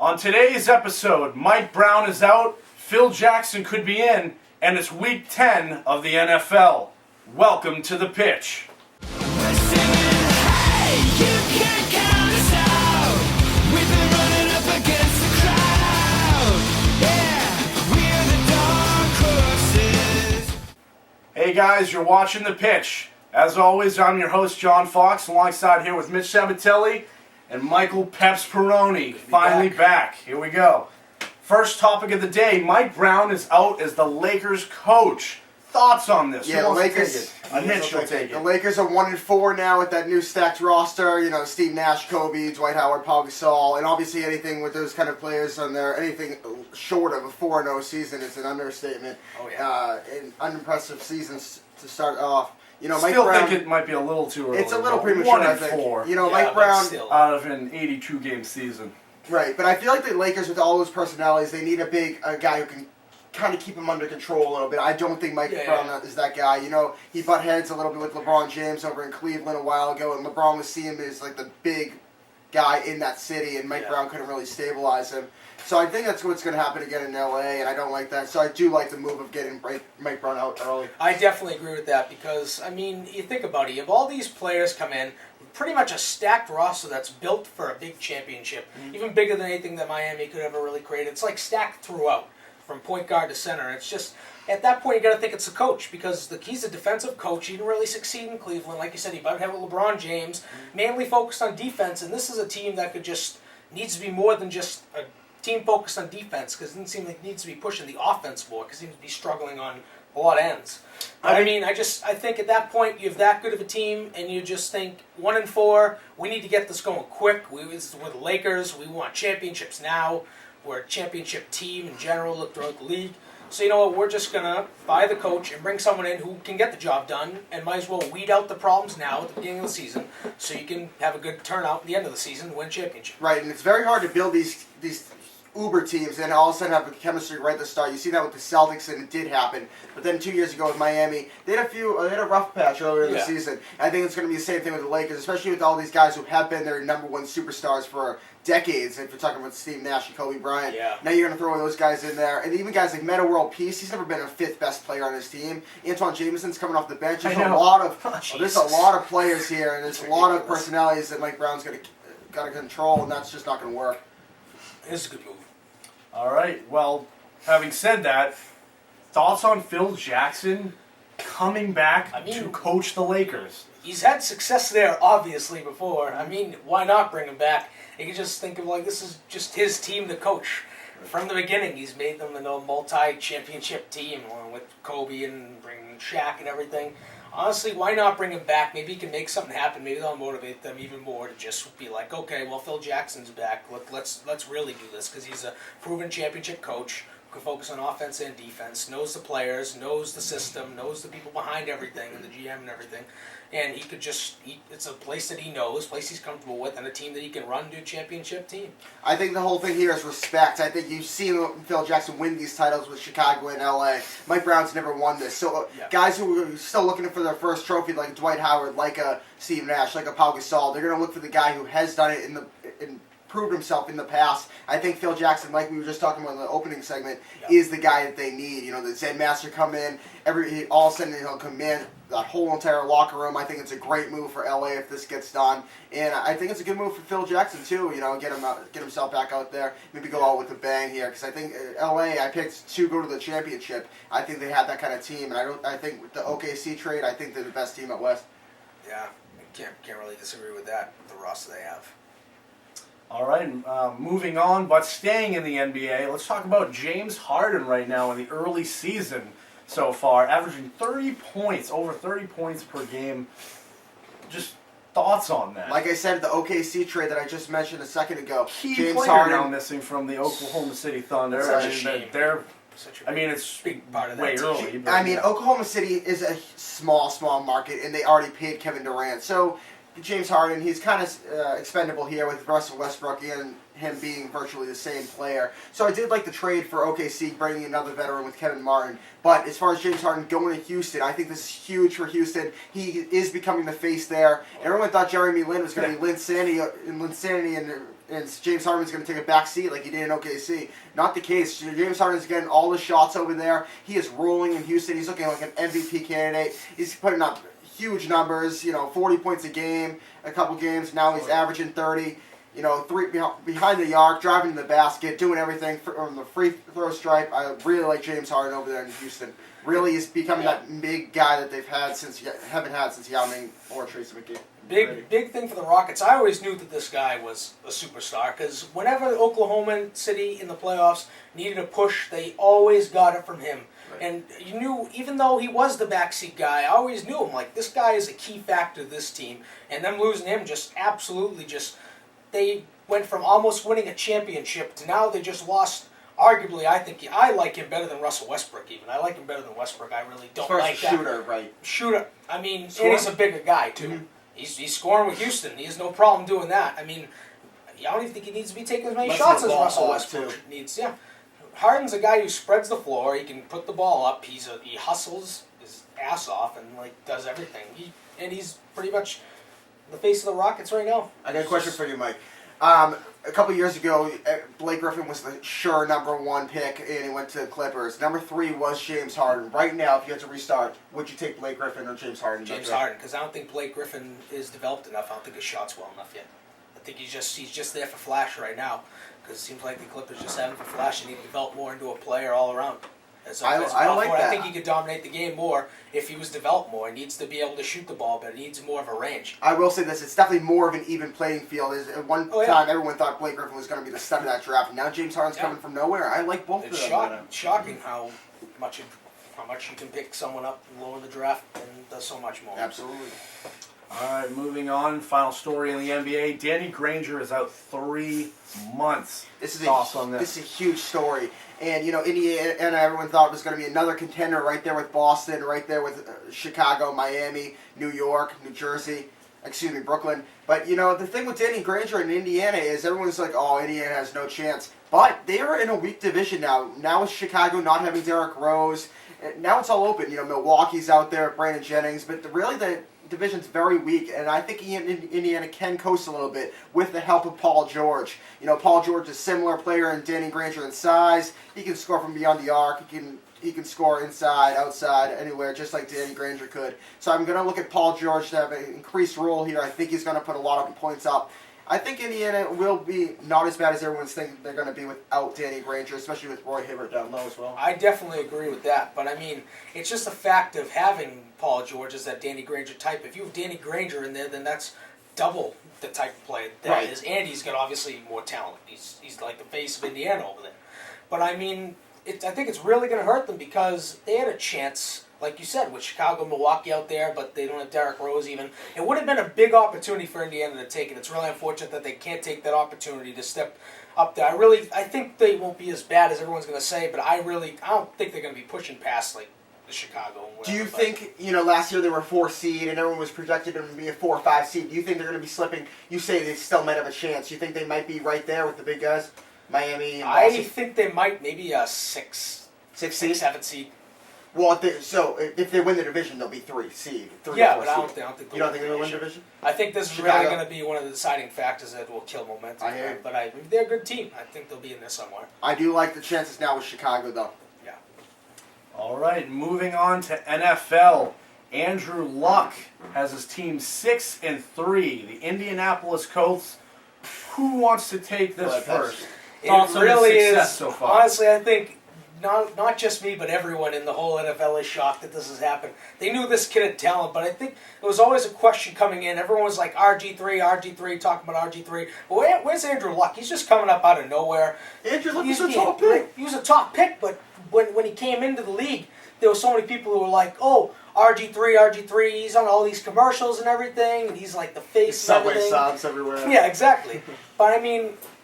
On today's episode, Mike Brown is out, Phil Jackson could be in, and it's Week 10 of the NFL. Welcome to the pitch. We're singing, hey, you can't count us out. We've been running up against the crowd. Yeah, we're the dark horses. Hey guys, you're watching the pitch. As always, I'm your host, John Fox, alongside here with Mitch Sabatelli and Michael Peps Peroni. Finally back. Here we go. First topic of the day, Mike Brown is out as the Lakers coach. Thoughts on this? Yeah, the Lakers. A Hitch will take The it. Lakers are 1-4 now with that new stacked roster. You know, Steve Nash, Kobe, Dwight Howard, Paul Gasol, and obviously anything with those kind of players on there, anything short of a 4-0 season is an understatement. Oh, yeah. An unimpressive season to start off. You know, Mike Still Brown. think it might be a little too early. It's a little but premature, I 1-4 think. You know, Yeah, Mike but Brown. still. out of an 82-game season. Right, but I feel like the Lakers, with all those personalities, they need a guy who can kind of keep them under control a little bit. I don't think Mike Brown is that guy. You know, he butt heads a little bit with LeBron James over in Cleveland a while ago, and LeBron was seeing him as like the big guy in that city, and Mike Brown couldn't really stabilize him. So I think that's what's going to happen again in LA, and I don't like that. So I do like the move of getting Mike Brown out early. I definitely agree with that because, I mean, you think about it. You have all these players come in, pretty much a stacked roster that's built for a big championship, even bigger than anything that Miami could ever really create. It's like stacked throughout, from point guard to center. It's just, at that point, you got to think it's the coach because he's a defensive coach. He didn't really succeed in Cleveland. Like you said, he butted head with LeBron James, mainly focused on defense, and this is a team that needs to be more than just a team focused on defense because it doesn't seem like it needs to be pushing the offense more because he seems to be struggling on a lot of ends. I think at that point you have that good of a team and you just think 1-4, we need to get this going quick. We're the Lakers, we want championships now. We're a championship team in general, look throughout the league. So you know what, we're just going to buy the coach and bring someone in who can get the job done and might as well weed out the problems now at the beginning of the season so you can have a good turnout at the end of the season and win a championship. Right, and it's very hard to build these uber teams and all of a sudden have a chemistry right at the start. You see that with the Celtics, and it did happen. But then 2 years ago with Miami, they had a rough patch earlier in the season. I think it's going to be the same thing with the Lakers, especially with all these guys who have been their number one superstars for decades. If you're talking about Steve Nash and Kobe Bryant, now you're going to throw those guys in there, and even guys like Metta World Peace. He's never been a fifth best player on his team. Antoine Jameson's coming off the bench. There's a lot of players here, and there's a lot of personalities that Mike Brown's got to control, and that's just not going to work. It's a good move. All right, well, having said that, thoughts on Phil Jackson coming back to coach the Lakers? He's had success there, obviously, before. I mean, why not bring him back? You can just think of, like, this is just his team to coach. From the beginning, he's made them a multi-championship team, along with Kobe and bringing Shaq and everything. Honestly, why not bring him back? Maybe he can make something happen. Maybe they'll motivate them even more to just be like, okay, well, Phil Jackson's back. Let's really do this because he's a proven championship coach who can focus on offense and defense, knows the players, knows the system, knows the people behind everything and the GM and everything. And he could it's a place that he knows, a place he's comfortable with, and a team that he can run to a championship team. I think the whole thing here is respect. I think you've seen Phil Jackson win these titles with Chicago and LA. Mike Brown's never won this. So guys who are still looking for their first trophy, like Dwight Howard, like a Steve Nash, like a Paul Gasol, they're going to look for the guy who has done it and proved himself in the past. I think Phil Jackson, like we were just talking about in the opening segment, is the guy that they need. You know, the Zen Master come in, all of a sudden he'll command that whole entire locker room. I think it's a great move for LA if this gets done, and I think it's a good move for Phil Jackson too. You know, get himself back out there, maybe go out with a bang here because I think LA. I picked to go to the championship. I think they have that kind of team, and I think with the OKC trade, I think they're the best team at West. Yeah, can't really disagree with that. The roster they have. All right, moving on, but staying in the NBA, let's talk about James Harden right now in the early season so far, averaging 30 points, over 30 points per game. Just thoughts on that? Like I said, the OKC trade that I just mentioned a second ago, Key James player Harden now missing from the Oklahoma City Thunder. Such a shame. It's big part of that way team. early. But I mean, Oklahoma City is a small market, and they already paid Kevin Durant. So James Harden, he's kind of expendable here with Russell Westbrook and him being virtually the same player. So I did like the trade for OKC, bringing another veteran with Kevin Martin. But as far as James Harden going to Houston, I think this is huge for Houston. He is becoming the face there. Everyone thought Jeremy Lin was going to be Linsanity and and James Harden's going to take a back seat like he did in OKC. Not the case. James Harden's getting all the shots over there. He is rolling in Houston. He's looking like an MVP candidate. He's putting up huge numbers, 40 points a game, a couple games. Now he's averaging 30. 3 behind the arc, driving to the basket, doing everything from the free throw stripe. I really like James Harden over there in Houston. Really is becoming that big guy that haven't had since Yao Ming or Tracy McGee. Big thing for the Rockets. I always knew that this guy was a superstar because whenever Oklahoma City in the playoffs needed a push, they always got it from him. Right. And you knew, even though he was the backseat guy, I always knew him. Like, this guy is a key factor to this team. And them losing him they went from almost winning a championship to now they just lost. Arguably, I like him better than Russell Westbrook. Even I like him better than Westbrook. I really don't like that shooter, right? Shooter. I mean, and he's a bigger guy too. Mm-hmm. He's scoring with Houston. He has no problem doing that. I mean, I don't even think he needs to be taking as many shots as Russell Westbrook needs. Yeah, Harden's a guy who spreads the floor. He can put the ball up. He hustles his ass off and does everything. He's pretty much the face of the Rockets right now. I got a question for you, Mike. A couple years ago, Blake Griffin was the sure #1 pick, and he went to the Clippers. Number 3 was James Harden. Right now, if you had to restart, would you take Blake Griffin or James Harden? James Harden, because I don't think Blake Griffin is developed enough. I don't think his shot's well enough yet. I think he's just there for flash right now, because it seems like the Clippers just have him for flash and he develop more into a player all around. I like that. I think he could dominate the game more if he was developed more. He needs to be able to shoot the ball, but he needs more of a range. I will say this: it's definitely more of an even playing field. At one time, everyone thought Blake Griffin was going to be the stud of that draft. Now James Harden's coming from nowhere. I like both of them. It's shocking how much you can pick someone up low in the draft and does so much more. Absolutely. All right, moving on. Final story in the NBA. Danny Granger is out 3 months. This is a huge story. And, Indiana, everyone thought was going to be another contender right there with Boston, right there with Chicago, Miami, New York, New Jersey, Brooklyn. But, the thing with Danny Granger in Indiana is everyone's like, oh, Indiana has no chance. But they are in a weak division now. Now with Chicago not having Derrick Rose, now it's all open. Milwaukee's out there, Brandon Jennings. But really the division's very weak, and I think Indiana can coast a little bit with the help of Paul George. Paul George is a similar player in Danny Granger in size. He can score from beyond the arc. He can score inside, outside, anywhere, just like Danny Granger could. So I'm going to look at Paul George to have an increased role here. I think he's going to put a lot of points up. I think Indiana will be not as bad as everyone's thinking they're going to be without Danny Granger, especially with Roy Hibbert down low as well. I definitely agree with that, but it's just a fact of having Paul George as that Danny Granger type. If you have Danny Granger in there, then that's double the type of play that is. And he's got obviously more talent. He's like the face of Indiana over there. But I think it's really going to hurt them because they had a chance, like you said, with Chicago, Milwaukee out there, but they don't have Derrick Rose even. It would have been a big opportunity for Indiana to take it. It's really unfortunate that they can't take that opportunity to step up there. I think they won't be as bad as everyone's going to say, but I don't think they're going to be pushing past the Chicago. And do you think, last year they were 4 seed and everyone was projected them to be a 4 or 5 seed. Do you think they're going to be slipping? You say they still might have a chance. You think they might be right there with the big guys? Miami and Boston? I think they might, maybe a 6 seed, 7 seed. Well, if they win the division, they'll be 3 seed. Yeah, but I don't think you don't think they'll win the division? I think this is really going to be one of the deciding factors that will kill momentum. But they're a good team. I think they'll be in there somewhere. I do like the chances now with Chicago, though. Yeah. All right, moving on to NFL. Andrew Luck has his team 6-3. The Indianapolis Colts. Who wants to take this first? It really is. So far. Honestly, I think not just me, but everyone in the whole NFL is shocked that this has happened. They knew this kid had talent, but I think it was always a question coming in. Everyone was like, RG3, talking about RG3. Well, where's Andrew Luck? He's just coming up out of nowhere. Andrew Luck was a top pick. He was a top pick, but when he came into the league, there were so many people who were like, oh, RG3, he's on all these commercials and everything, and he's like the face of everything. Subway sobs everywhere. Yeah, exactly. But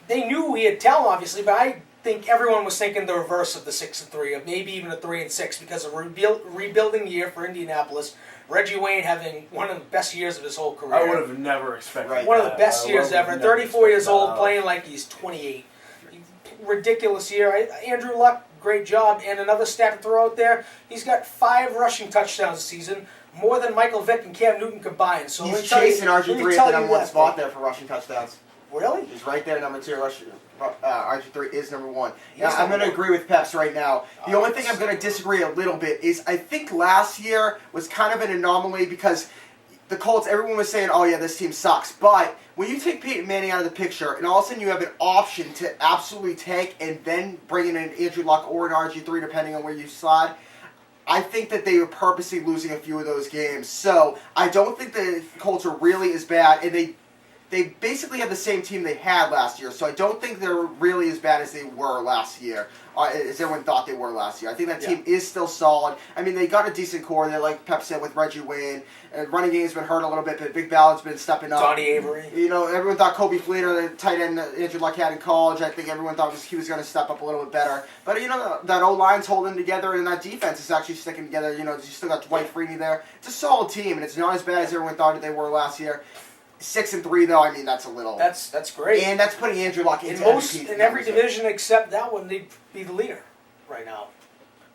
they knew he had talent, obviously, but I think everyone was thinking the reverse of the 6-3, of maybe even a 3-6, because of a rebuilding year for Indianapolis. Reggie Wayne having one of the best years of his whole career. I would have never expected One of the best years ever. 34 years old, playing like he's 28. Ridiculous year. Andrew Luck, great job. And another stat to throw out there, he's got 5 rushing touchdowns this season, more than Michael Vick and Cam Newton combined. So he's chasing RG3 at the #1 spot there for rushing touchdowns. Really? He's right there, number 2. RG3 is number 1. He's Yeah, I'm number going to one. agree with Peps right now. The Oh, only thing I'm going to disagree a little bit is I think last year was kind of an anomaly because the Colts, everyone was saying, oh yeah, this team sucks. But when you take Peyton Manning out of the picture and all of a sudden you have an option to absolutely tank and then bring in an Andrew Luck or an RG3 depending on where you slide, I think that they were purposely losing a few of those games. So I don't think the Colts are really as bad, and they basically have the same team they had last year. So I don't think they're really as bad as they were last year, as everyone thought they were last year. I think that team is still solid. I mean, they got a decent core there, like Pep said, with Reggie Wayne. Running game's been hurt a little bit, but Big Ballard's been stepping up. Johnny Avery. You know, everyone thought Kobe Fleener, the tight end that Andrew Luck had in college, I think everyone thought he was going to step up a little bit better. But, you know, that O-line's holding together, and that defense is actually sticking together. You know, you still got Dwight Freeney there. It's a solid team, and it's not as bad as everyone thought they were last year. 6-3, though, I mean, that's a little... That's great. And that's putting Andrew Luck into in every division except that one, they'd be the leader right now.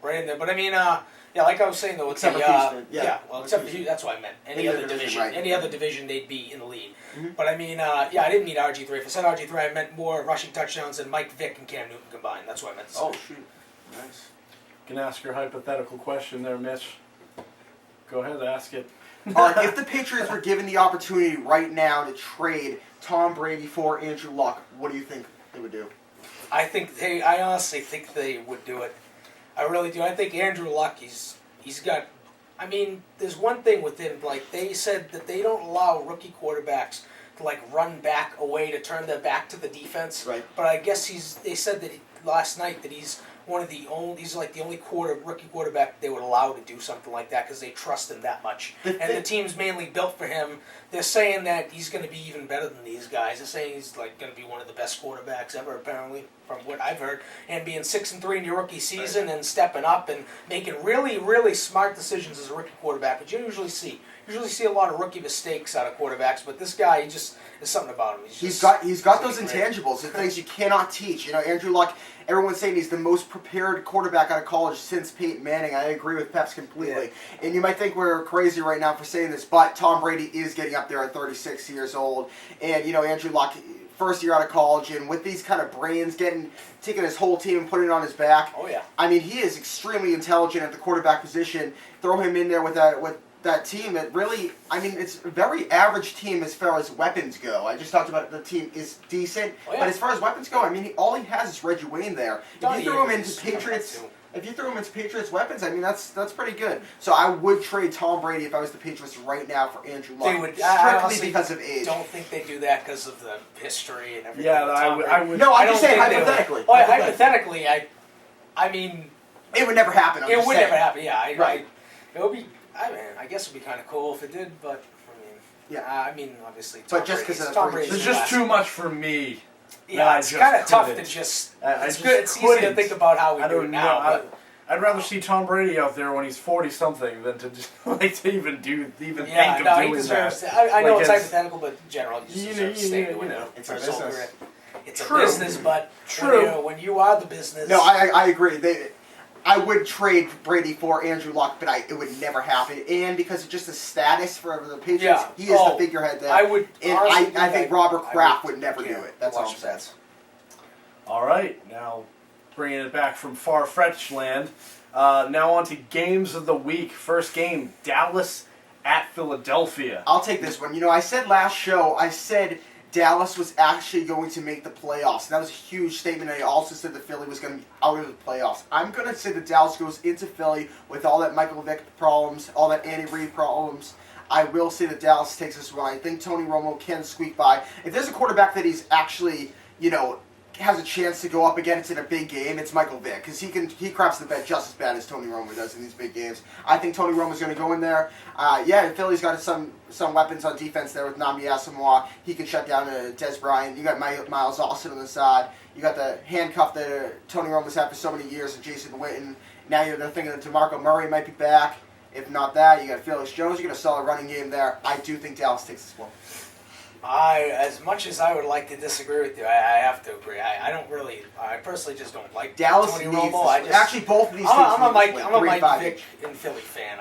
Right in there. But, I mean, yeah, like I was saying, though, Except for Houston, yeah. well, except for Houston, that's what I meant. Any other division, right. any other division, they'd be in the lead. Mm-hmm. But I mean, yeah, I didn't mean RG3. If I said RG3, I meant more rushing touchdowns than Mike Vick and Cam Newton combined. That's what I meant to say. Oh, shoot. Nice. You can ask your hypothetical question there, Mitch. Go ahead, ask it. All right, if the Patriots were given the opportunity right now to trade Tom Brady for Andrew Luck, what do you think they would do? I honestly think they would do it. I really do. I think Andrew Luck, he's got. I mean, there's one thing with him. Like they said that they don't allow rookie quarterbacks to like run back away to turn their back to the defense. Right. But I guess they said that last night that he's he's like the only rookie quarterback they would allow to do something like that because they trust him that much. And the team's mainly built for him. They're saying that he's going to be even better than these guys. They're saying he's like going to be one of the best quarterbacks ever, apparently, from what I've heard. And being 6-3 in your rookie season and stepping up and making really, really smart decisions as a rookie quarterback, which you usually see. You usually see a lot of rookie mistakes out of quarterbacks, but this guy, he just there's something about him. He's got those intangibles, the things you cannot teach. You know, Andrew Luck. Everyone's saying he's the most prepared quarterback out of college since Peyton Manning. I agree with Peps completely. Yeah. And you might think we're crazy right now for saying this, but Tom Brady is getting up there at 36 years old. And, you know, Andrew Luck, first year out of college, and with these kind of brains, taking his whole team and putting it on his back. Oh, yeah. I mean, he is extremely intelligent at the quarterback position. Throw him in there with that team that really, I mean, it's a very average team as far as weapons go. I just talked about the team is decent, but as far as weapons go, I mean, all he has is Reggie Wayne there. If you threw him into Patriots weapons, I mean, that's pretty good. So I would trade Tom Brady if I was the Patriots right now for Andrew Luck, strictly because of age. Don't think they do that because of the history and everything. Yeah, I would. No, I'm just saying hypothetically. Well, hypothetically, I mean, it would never happen. It would never happen. Yeah, right. It would be. I guess it'd be kind of cool if it did, but I mean, yeah. I mean, obviously, but just because of Tom Brady's it's just too much for me. Yeah, it's kind of tough to just. It's good. It's easy to think about how we do it now. I'd rather see Tom Brady out there when he's 40-something than to just think of doing he that. deserves I know it's hypothetical, but in general, he deserves to stay doing it. It's a business. It's a business, but when you are the business. No, I agree. I would trade Brady for Andrew Luck, but it would never happen. And because of just the status for the Patriots, he is the figurehead there. I think Robert Kraft would never do it. That's all I'm saying. All right, now bringing it back from far-fetched land. Now on to games of the week. First game, Dallas at Philadelphia. I'll take this one. You know, I said last show, Dallas was actually going to make the playoffs. And that was a huge statement. And I also said that Philly was going to be out of the playoffs. I'm going to say that Dallas goes into Philly with all that Michael Vick problems, all that Andy Reid problems. I will say that Dallas takes this one. I think Tony Romo can squeak by. If there's a quarterback that he's actually, you know, has a chance to go up against in a big game, it's Michael Vick, because he craps the bed just as bad as Tony Romo does in these big games. I think Tony Romo's going to go in there. Philly's got some weapons on defense there with Nnamdi Asomugha. He can shut down Des Bryant. You got Miles Austin on the side. You got the handcuff that Tony Romo's had for so many years of Jason Witten. Now they're thinking that DeMarco Murray might be back. If not that, you got Felix Jones. You got a solid running game there. I do think Dallas takes this one. As much as I would like to disagree with you, I have to agree. I I personally just don't like Dallas Tony needs Romo. this. Actually, both of these teams I'm a need Mike, this I'm a win, Mike 3-5 Vick each. and Philly fan.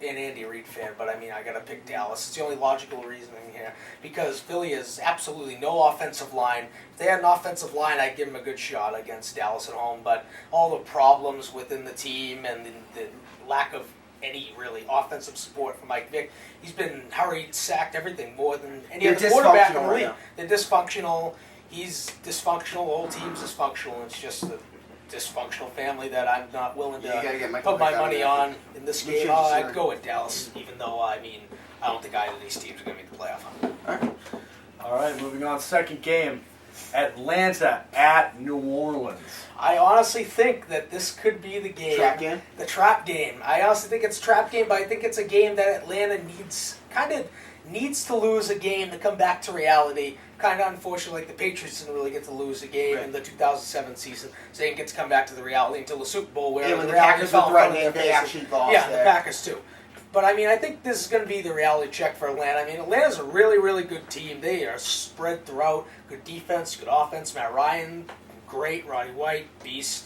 An Andy Reid fan, but I mean, I gotta pick Dallas. It's the only logical reasoning here because Philly has absolutely no offensive line. If they had an offensive line, I'd give them a good shot against Dallas at home. But all the problems within the team and the lack of any really offensive support from Mike Vick, he's been hurried, sacked, everything more than any They're other quarterback in the dysfunctional right league. now. They're dysfunctional. He's dysfunctional. The whole team's dysfunctional. It's just a dysfunctional family that I'm not willing to Yeah, you gotta get Michael put my Vick out of money there. on in this You game. change the I'd scenario. go with Dallas, even though I don't think either of these teams are going to make the playoff. All right. All right, moving on. Second game, Atlanta at New Orleans. I honestly think that this could be the game. Trap game? The trap game. I honestly think it's a trap game, but I think it's a game that Atlanta needs to lose a game to come back to reality. Kind of unfortunately, like the Patriots didn't really get to lose a game in the 2007 season, so they didn't get to come back to the reality until the Super Bowl, where Yeah, when the reality Packers fell were in front of threatening, their they faces. actually lost Yeah, there. the Packers too. But I mean, I think this is going to be the reality check for Atlanta. I mean, Atlanta's a really, really good team. They are spread throughout. Good defense, good offense. Matt Ryan, great. Roddy White, beast.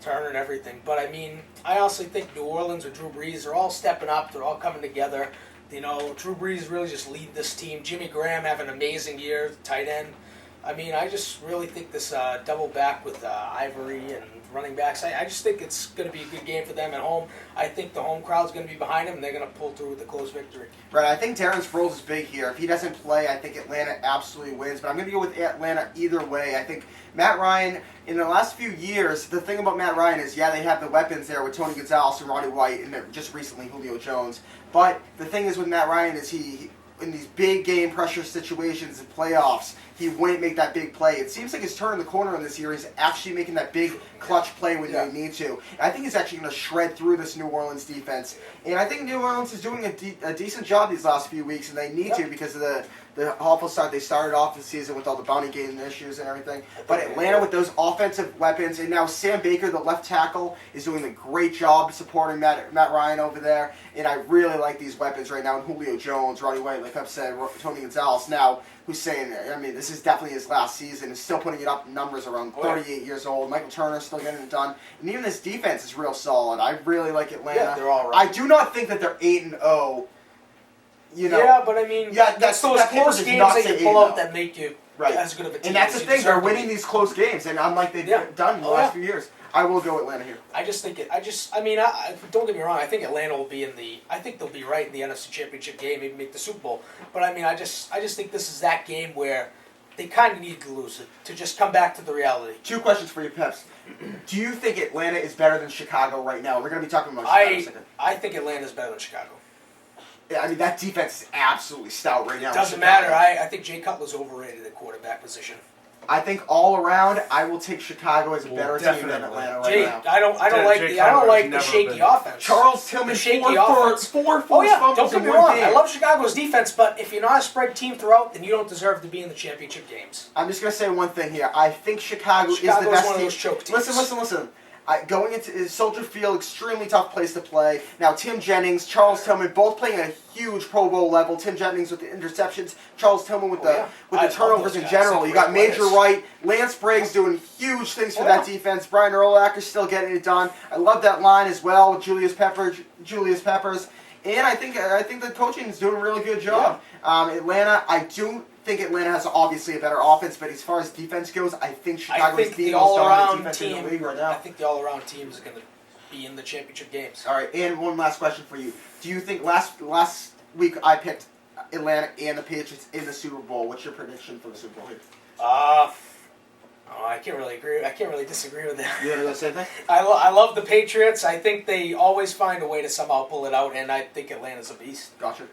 Turner and everything. But I mean, I honestly think New Orleans with Drew Brees, they're all stepping up. They're all coming together. You know, Drew Brees really just lead this team. Jimmy Graham having an amazing year, tight end. I mean, I just really think this double back with Ivory and running backs, I just think it's going to be a good game for them at home. I think the home crowd's going to be behind them, and they're going to pull through with a close victory. Right, I think Darren Sproles is big here. If he doesn't play, I think Atlanta absolutely wins. But I'm going to go with Atlanta either way. I think Matt Ryan, in the last few years, the thing about Matt Ryan is, yeah, they have the weapons there with Tony Gonzalez and Roddy White, and just recently Julio Jones. But the thing is with Matt Ryan is he in these big game pressure situations and playoffs, he wouldn't make that big play. It seems like he's turning the corner in this year. He's actually making that big clutch play when they need to. And I think he's actually going to shred through this New Orleans defense. And I think New Orleans is doing a decent job these last few weeks, and they need to because of the awful start. They started off the season with all the bounty gate issues and everything. But Atlanta with those offensive weapons, and now Sam Baker, the left tackle, is doing a great job supporting Matt Ryan over there. And I really like these weapons right now. And Julio Jones, Roddy White, like I've said, Tony Gonzalez now, who's saying, I mean, this is definitely his last season, and still putting it up in numbers around 38 years old. Michael Turner still getting it done. And even this defense is real solid. I really like Atlanta. Yeah, they're all right. I do not think that they're 8-0. You know, yeah, but I mean, Yeah, that's those that paper close does games not that say you pull out 8-0. that make you Right. as good of a team. and that's the as you thing. They're deserve to winning be. these close games, and unlike they've done in the last few years. I will go Atlanta here. I just think don't get me wrong. I think Atlanta will be I think they'll be right in the NFC Championship game, maybe make the Super Bowl. But I mean, I just think this is that game where they kind of need to lose it to just come back to the reality. Two questions for you, Peps. Do you think Atlanta is better than Chicago right now? We're going to be talking about Chicago in a second. I think Atlanta's better than Chicago. Yeah, I mean, that defense is absolutely stout right now. Doesn't matter. I think Jay Cutler's overrated at quarterback position. I think all around, I will take Chicago as a better team than definitely. Atlanta right Jay, now. I don't Jay like the Cutler's shaky never been- offense. Charles Tillman, The shaky four offense. forced Oh yeah, fumbles don't get in me one wrong. game. I love Chicago's defense, but if you're not a spread team throughout, then you don't deserve to be in the championship games. I'm just going to say one thing here. I think Chicago is the Chicago's best one of team. those choke teams. Listen. Going into Soldier Field, extremely tough place to play. Now, Tim Jennings, Charles Tillman, both playing at a huge Pro Bowl level. Tim Jennings with the interceptions, Charles Tillman with I the love turnovers those in guys. general. They're You got great Major players. Wright, Lance Briggs doing huge things for that defense. Brian Urlacher's still getting it done. I love that line as well with Julius Peppers, and I think the coaching is doing a really good job. Atlanta, I do think Atlanta has obviously a better offense, but as far as defense goes, I think Chicago is the most dominant defense in the league right now. I think the all-around team is going to be in the championship games. All right, and one last question for you. Do you think last week I picked Atlanta and the Patriots in the Super Bowl? What's your prediction for the Super Bowl here? I can't really agree. I can't really disagree with that. You want to do the same thing? I love the Patriots. I think they always find a way to somehow pull it out, and I think Atlanta's a beast. Gotcha.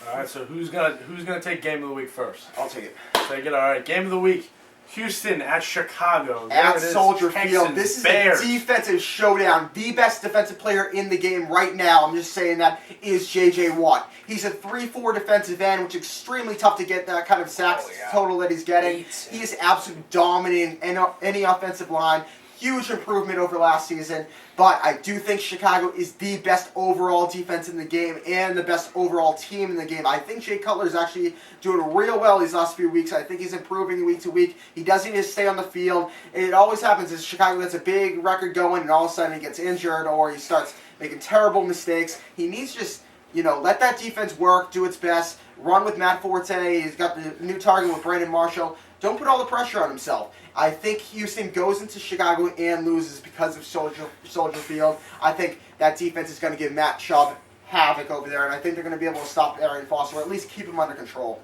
All right, so who's gonna take game of the week first? I'll take it. Take it. All right, game of the week. Houston at Chicago. There At it is. Soldier Texans, Field. This is Bears. a defensive showdown. The best defensive player in the game right now, I'm just saying that, is J.J. Watt. He's a 3-4 defensive end, which is extremely tough to get that kind of sacks total that he's getting. He is absolutely dominating any offensive line. huge improvement over last season, but I do think Chicago is the best overall defense in the game and the best overall team in the game. I think Jay Cutler is actually doing real well these last few weeks. I think he's improving week to week. He doesn't need to stay on the field. It always happens is Chicago gets a big record going and all of a sudden he gets injured or he starts making terrible mistakes. He needs to just, let that defense work, do its best, run with Matt Forte. He's got the new target with Brandon Marshall. Don't put all the pressure on himself. I think Houston goes into Chicago and loses because of Soldier Field. I think that defense is going to give Matt Schaub havoc over there, and I think they're going to be able to stop Arian Foster, or at least keep him under control.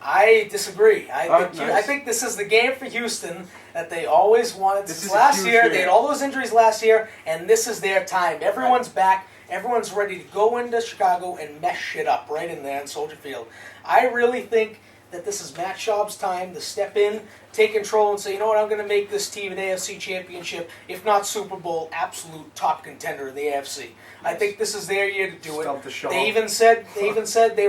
I disagree. Nice. I think this is the game for Houston that they always wanted This since is a last huge year. game. They had all those injuries last year, and this is their time. Everyone's back. Everyone's ready to go into Chicago and mess shit up right in there in Soldier Field. I really think that this is Matt Schaub's time to step in, take control, and say, you know what, I'm going to make this team an AFC championship, if not Super Bowl, absolute top contender in the AFC. I think this is their year to do Stump the it. Schaub. They even said they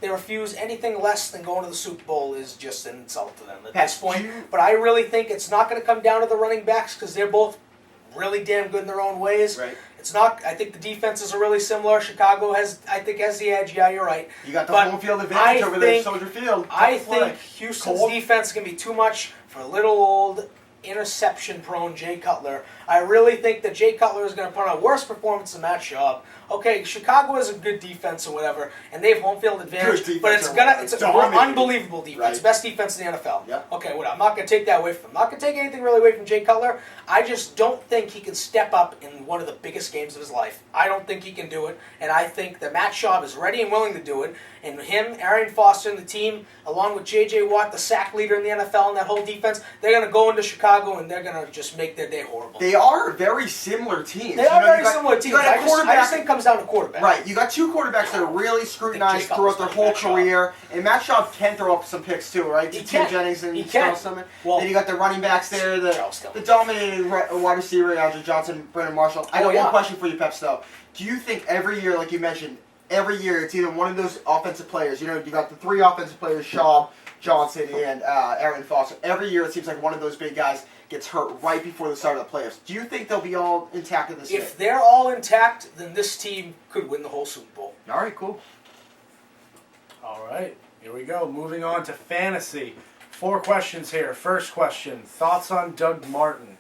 refuse anything less than going to the Super Bowl is just an insult to them at this point. But I really think it's not going to come down to the running backs because they're both really damn good in their own ways. Right. It's not. I think the defenses are really similar. Chicago has the edge. Yeah, you're right. You got the But home field advantage I over there at think- Soldier Field. I Tough play. think Houston's Cold. defense is going to be too much for little old interception-prone Jay Cutler. I really think that Jay Cutler is going to put on a worse performance than Matt Schaub. Okay, Chicago has a good defense or whatever, and they have home field advantage, Good but defense it's or an dominating. unbelievable defense, Right. best defense in the NFL. Yep. Okay, I'm not going to take that away from him. I'm not going to take anything really away from Jay Cutler. I just don't think he can step up in one of the biggest games of his life. I don't think he can do it, and I think that Matt Schaub is ready and willing to do it, and him, Arian Foster, and the team, along with J.J. Watt, the sack leader in the NFL, and that whole defense, they're going to go into Chicago, and they're going to just make their day horrible. They are very similar teams. They are very you got- similar you teams. got a I just quarterback- think it comes down to quarterback. Right, you got two quarterbacks that are really scrutinized Jay throughout Cutler's their like whole Matt Schaub. career, and Matt Schaub can throw up some picks too, right? He To can. Tim Jennings and He can. Charles Tillman. Well- Then you got the running backs there, Charles Tillman. the dominating wide receiver, Andrew Johnson, Brandon Marshall. I got one question for you, Peps, though. Do you think every year, like you mentioned, every year it's either one of those offensive players, you got the three offensive players, Schaub, Johnson, and Arian Foster. Every year it seems like one of those big guys gets hurt right before the start of the playoffs. Do you think they'll be all intact at this year? If they're all intact, then this team could win the whole Super Bowl. All right, cool. All right, here we go. Moving on to fantasy. 4 questions here. First question, thoughts on Doug Martin?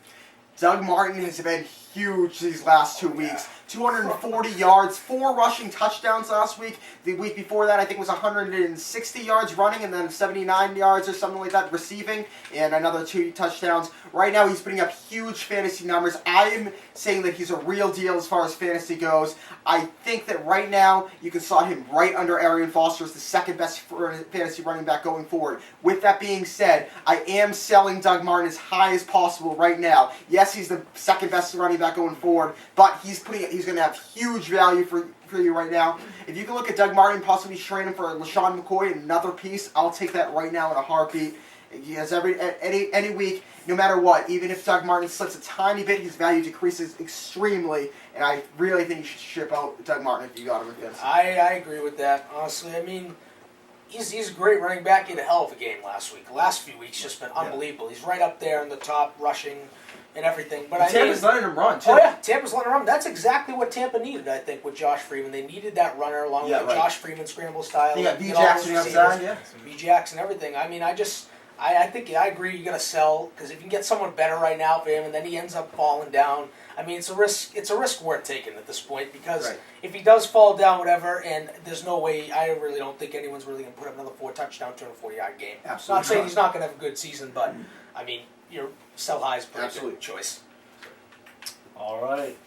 Doug Martin has been huge these last 2 weeks. 240 yards, 4 rushing touchdowns last week. The week before that, I think, was 160 yards running and then 79 yards or something like that receiving and another 2 touchdowns. Right now, he's putting up huge fantasy numbers. I'm saying that he's a real deal as far as fantasy goes. I think that right now, you can slot him right under Arian Foster as the second best fantasy running back going forward. With that being said, I am selling Doug Martin as high as possible right now. Yes, he's the second best running back going forward, but he's going to have huge value for you right now. If you can look at Doug Martin, possibly trade him for LaShawn McCoy, another piece, I'll take that right now in a heartbeat. He has any week, no matter what, even if Doug Martin slips a tiny bit, his value decreases extremely, and I really think you should ship out Doug Martin if you got him in fantasy. I agree with that, honestly. I mean, he's a great running back. He had a hell of a game last week. The last few weeks just been unbelievable. He's right up there in the top rushing and everything. But Tampa's letting him run, too. Oh yeah, Tampa's letting him run. That's exactly what Tampa needed, I think, with Josh Freeman. They needed that runner along with the Josh Freeman scramble style. You got B. Get all Jackson those outside, receivers, yeah. B. Jackson, everything. I mean, I think I agree. You got to sell because if you can get someone better right now for him, and then he ends up falling down. I mean, it's a risk. It's a risk worth taking at this point because if he does fall down, whatever, and there's no way. I really don't think anyone's really going to put up another 4 touchdown, 240-yard game. Absolutely Not saying not. he's not going to have a good season, but I mean, your sell high is a pretty Absolutely. good choice. All right.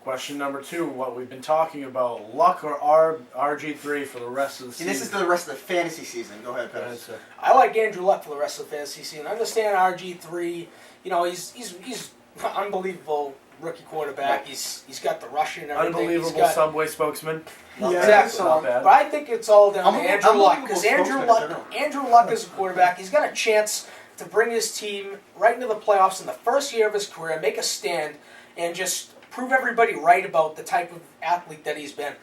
Question number 2, what we've been talking about, Luck or RG3 for the rest of the season? And this is the rest of the fantasy season. Go ahead, Go ahead, Peps. sir. I like Andrew Luck for the rest of the fantasy season. I understand RG3. He's unbelievable rookie quarterback. Right. He's got the rushing and everything. Unbelievable Subway spokesman. Yeah, Exactly. Not bad. But I think it's all down to Andrew Luck because Unbelievable Andrew Luck is a quarterback. He's got a chance to bring his team right into the playoffs in the first year of his career, make a stand, and just prove everybody right about the type of athlete that he's been.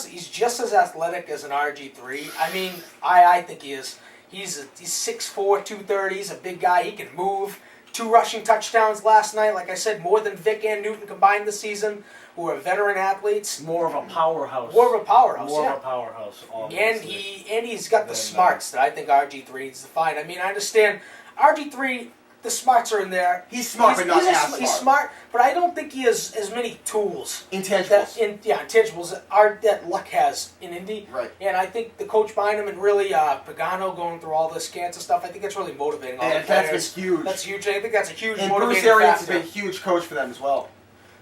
He's just as athletic as an RG3. I mean, I think he is. He's 6'4", 230. He's a big guy. He can move. 2 rushing touchdowns last night. Like I said, more than Vic and Newton combined this season, who are veteran athletes. More of a powerhouse. More of a powerhouse, More yeah. of a powerhouse. And Obviously. he's got the smarts that I think RG3 needs to find. I mean, I understand RG3, the smarts are in there. He's smart, but not as smart. He's smart, but I don't think he has as many tools. Intangibles. Intangibles that Luck has in Indy. Right. And I think the coach behind him and really Pagano going through all this cancer stuff, I think that's really motivating all the And players. that's been huge. That's huge. I think that's a huge And motivating Bruce Arians has factor. been a huge coach for them as well.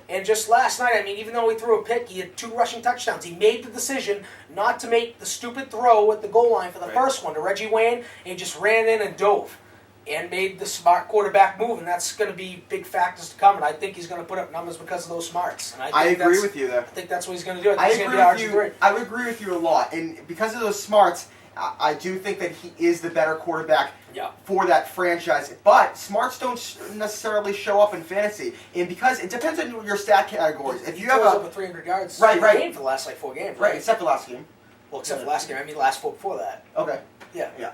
And just last night, I mean, even though he threw a pick, he had 2 rushing touchdowns. He made the decision not to make the stupid throw at the goal line for the first one to Reggie Wayne, and he just ran in and dove and made the smart quarterback move, and that's going to be big factors to come, and I think he's going to put up numbers because of those smarts. And I agree with you there. I think that's what he's going to do. I think he's agree going with to be you. RG3. I would agree with you a lot, and because of those smarts, I do think that he is the better quarterback Yeah. for that franchise. But smarts don't necessarily show up in fantasy, and because it depends on your stat categories. If He you have throws a over 300 yards Right, a right. game for the last 4 games. right, except the last game. Well, except for the last game. I mean, the last 4 before that. Okay. Yeah. Yeah.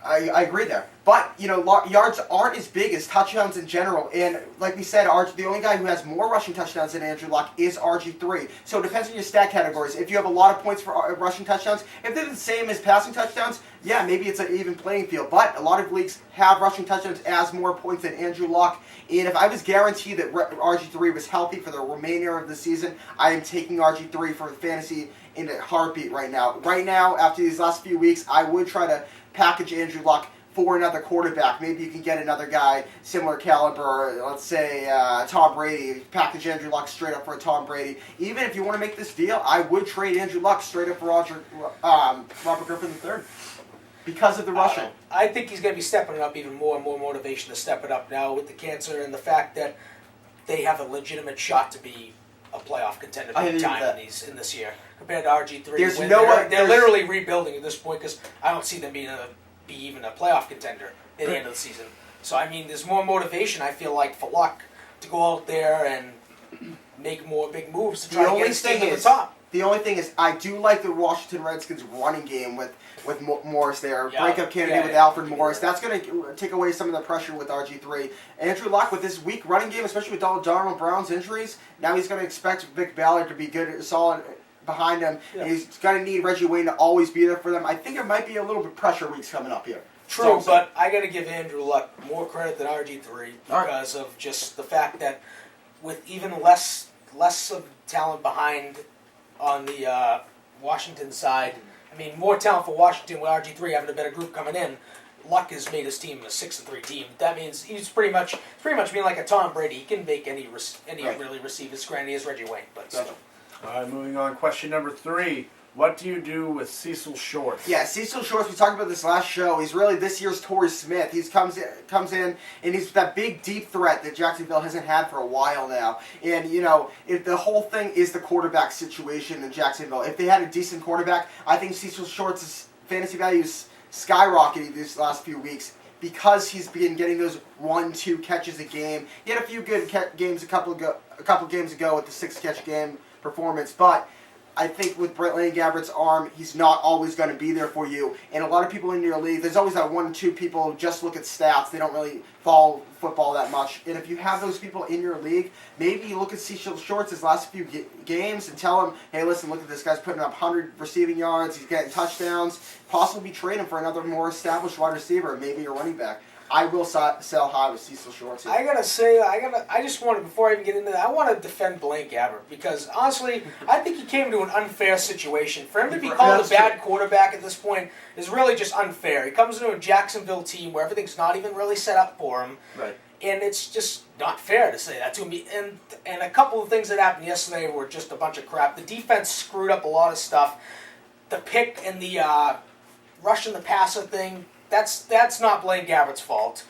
I agree there. But, yards aren't as big as touchdowns in general. And like we said, the only guy who has more rushing touchdowns than Andrew Luck is RG3. So it depends on your stat categories. If you have a lot of points for rushing touchdowns, if they're the same as passing touchdowns, yeah, maybe it's an even playing field. But a lot of leagues have rushing touchdowns as more points than Andrew Luck. And if I was guaranteed that RG3 was healthy for the remainder of the season, I am taking RG3 for fantasy in a heartbeat right now. Right now, after these last few weeks, I would try to package Andrew Luck for another quarterback. Maybe you can get another guy similar caliber, let's say Tom Brady. Package Andrew Luck straight up for a Tom Brady. Even if you want to make this deal, I would trade Andrew Luck straight up for Robert Griffin III because of the rushing. I think he's going to be stepping it up even more and more motivation to step it up now with the cancer and the fact that they have a legitimate shot to be a playoff contender I big agree with time that. in this year compared to RG3. There's when no they're, one- they're there's- literally rebuilding at this point because I don't see them being even a playoff contender at the end of the season. So I mean, there's more motivation I feel like for Luck to go out there and make more big moves to try to get his team to the top. The only thing is, I do like the Washington Redskins running game with Morris there. Yeah. Breakup candidate with Alfred Morris. That's going to take away some of the pressure with RG3. Andrew Luck with this weak running game, especially with Darnell Brown's injuries, now he's going to expect Vic Ballard to be good, solid behind him. Yeah. And he's going to need Reggie Wayne to always be there for them. I think it might be a little bit pressure weeks coming up here. True, So- but I got to give Andrew Luck more credit than RG3 All right. because of just the fact that with even less of talent behind on the Washington side, I mean, more talent for Washington with RG3 having a better group coming in. Luck has made his team a 6-3 team. That means he's pretty much being like a Tom Brady. He can make any Right. really receivers. Granted, he is Reggie Wayne, but Gotcha. still. All right, moving on. Question number 3. What do you do with Cecil Shorts? Yeah, Cecil Shorts, we talked about this last show. He's really this year's Torrey Smith. He comes in, and he's that big, deep threat that Jacksonville hasn't had for a while now. And, the whole thing is the quarterback situation in Jacksonville. If they had a decent quarterback, I think Cecil Shorts' fantasy value is skyrocketing these last few weeks because he's been getting those 1-2 catches a game. He had a few good games a couple games ago with the 6-catch game performance, but I think with Brett Langabert's arm, he's not always going to be there for you. And a lot of people in your league, there's always that 1 or 2 people who just look at stats. They don't really follow football that much. And if you have those people in your league, maybe you look at Cecil Shorts' his last few games and tell him, hey, listen, look at this guy's putting up 100 receiving yards. He's getting touchdowns. Possibly trade him for another more established wide receiver, maybe your running back. I will sell high with Cecil Shorts here. I gotta say, I just want to, before I even get into that, I want to defend Blaine Gabbert because honestly, I think he came to an unfair situation. For him to be called a bad quarterback at this point is really just unfair. He comes into a Jacksonville team where everything's not even really set up for him. Right. And it's just not fair to say that to him. And a couple of things that happened yesterday were just a bunch of crap. The defense screwed up a lot of stuff. The pick and the rush and the passer thing, that's not Blaine Gabbert's fault.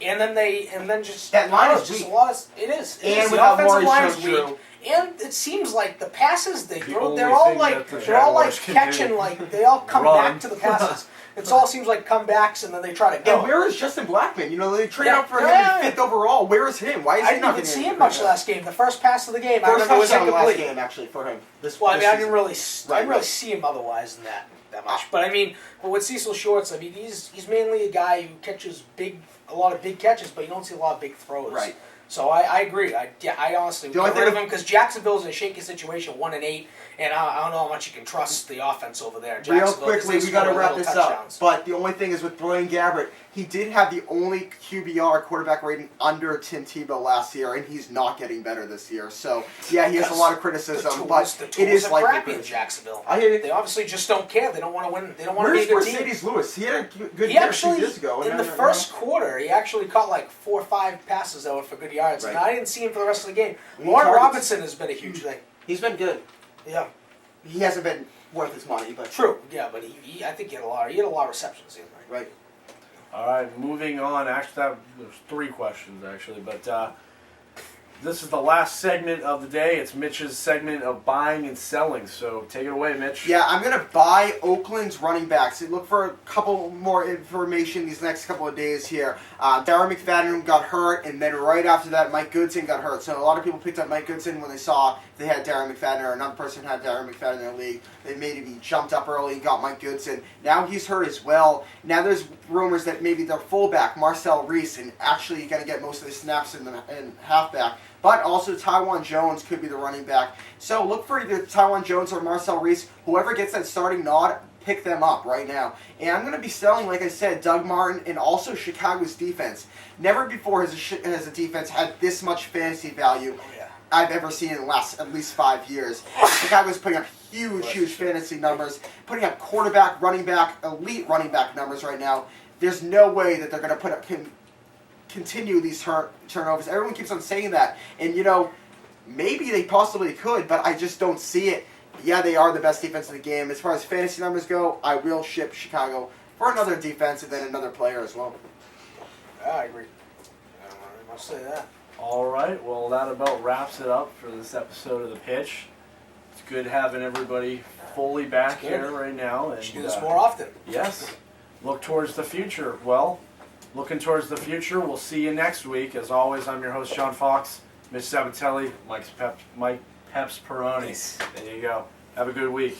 And then just That line is just weak. a lot of it is. It And is. without The offensive Maurice line is Jones-Drew. weak. And it seems like the passes they throw, only they're all thing like that the they're all like Jaguars can catching do. like they all come Run. back to the passes. It all seems like comebacks and then they try to go. And where is Justin Blackman? They traded Yeah, up for him yeah. 5th overall. Where is him? Why is I he didn't not even getting see any him much credit? last game. The first pass of the game, I First remember was touchdown last incomplete. game, actually, for him. Well, I mean, I season. didn't really, I Right, didn't really right. see him otherwise than that much. But I mean, with Cecil Shorts, I mean, he's mainly a guy who catches big a lot of big catches, but you don't see a lot of big throws. Right. So I agree. I honestly The would only get rid of thing- him because Jacksonville's in a shaky situation, 1-8, and I don't know how much you can trust the offense over there. Real Jacksonville, quickly, they we got to score wrap little this up. touchdowns. But the only thing is with Blaine Gabbert, he did have the only QBR quarterback rating under Tim Tebow last year, and he's not getting better this year. So yeah, he has a lot of criticism, but it is are likely crappy in criticism. Jacksonville. I hear you. They obviously just don't care. They don't want to win. They don't want to be a Where's good team. Mercedes Lewis? He had a good He year a few actually, years ago. in the first quarter, he actually caught like 4 or 5 passes that were for good yards, and Right. I didn't see him for the rest of the game. Any Warren targets? Robinson has been a huge thing. He's been good. Yeah, He hasn't been worth his money, but true. Yeah, but I think he had a lot. He had a lot of receptions the other night. right. All right, moving on. Actually, there's 3 questions actually, but this is the last segment of the day. It's Mitch's segment of buying and selling. So take it away, Mitch. Yeah, I'm going to buy Oakland's running backs. Look for a couple more information these next couple of days here. Darren McFadden got hurt, and then right after that, Mike Goodson got hurt. So a lot of people picked up Mike Goodson when they saw they had Darren McFadden, or another person had Darren McFadden in their league. They maybe jumped up early and got Mike Goodson. Now he's hurt as well. Now there's rumors that maybe their fullback, Marcel Reese, and actually going to get most of the snaps in halfback. But also Tywan Jones could be the running back. So look for either Tywan Jones or Marcel Reese. Whoever gets that starting nod, pick them up right now. And I'm going to be selling, like I said, Doug Martin and also Chicago's defense. Never before has a defense had this much fantasy value Oh, yeah. I've ever seen in the last at least 5 years. Chicago's putting up huge fantasy numbers, putting up quarterback, running back, elite running back numbers right now. There's no way that they're going to put up continue these turnovers. Everyone keeps on saying that, and maybe they possibly could, but I just don't see it. Yeah, they are the best defense in the game. As far as fantasy numbers go, I will ship Chicago for another defense and then another player as well. Yeah, I agree. I must say that. All right. Well, that about wraps it up for this episode of The Pitch. It's good having everybody fully back Good. here right now. We And, should do this more often. Yes. Look towards the future. Well, looking towards the future, we'll see you next week. As always, I'm your host, John Fox, Mitch Sabatelli, Mike Peps Peroni. Nice. There you go. Have a good week.